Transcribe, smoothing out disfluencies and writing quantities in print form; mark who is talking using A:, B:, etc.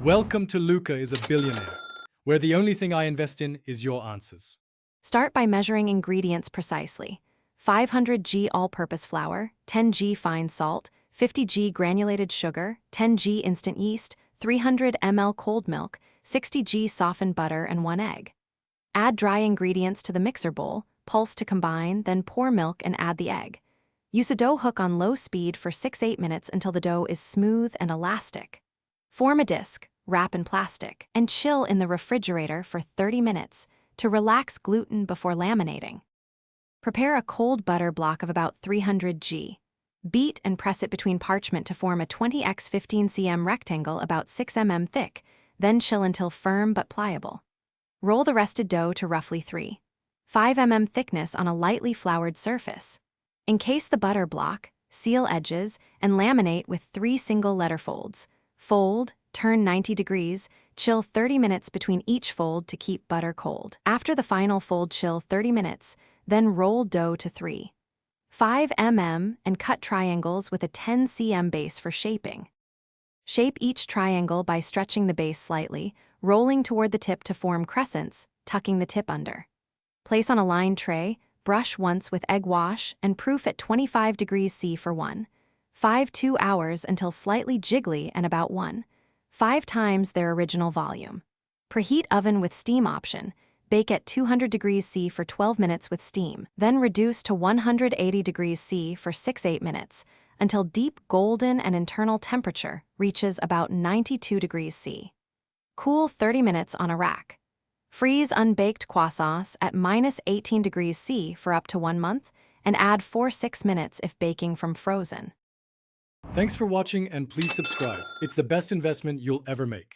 A: Welcome to Luca is a Billionaire, where the only thing I invest in is your answers.
B: Start by measuring ingredients precisely. 500 g all-purpose flour, 10 g fine salt, 50 g granulated sugar, 10 g instant yeast, 300 ml cold milk, 60 g softened butter, and 1 egg. Add dry ingredients to the mixer bowl, pulse to combine, then pour milk and add the egg. Use a dough hook on low speed for 6-8 minutes until the dough is smooth and elastic. Form a disc, wrap in plastic, and chill in the refrigerator for 30 minutes to relax gluten before laminating. Prepare a cold butter block of about 300 g. Beat and press it between parchment to form a 20 x 15 cm rectangle about 6 mm thick, then chill until firm but pliable. Roll the rested dough to roughly 3.5 mm thickness on a lightly floured surface. Encase the butter block, seal edges, and laminate with 3 single-letter folds. Fold, turn 90 degrees, chill 30 minutes between each fold to keep butter cold. After the final fold, chill 30 minutes, then roll dough to 3.5 mm and cut triangles with a 10 cm base for shaping. Shape each triangle by stretching the base slightly, rolling toward the tip to form crescents, tucking the tip under. Place on a lined tray, brush once with egg wash, and proof at 25 degrees C for 1.5–2 hours until slightly jiggly and about 1.5 times their original volume. Preheat oven with steam option. Bake at 200 degrees C for 12 minutes with steam, then reduce to 180 degrees C for 6–8 minutes until deep golden and internal temperature reaches about 92 degrees C. Cool 30 minutes on a rack. Freeze unbaked croissants at -18 degrees C for up to 1 month and add 4–6 minutes if baking from frozen.
A: Thanks for watching and please subscribe. It's the best investment you'll ever make.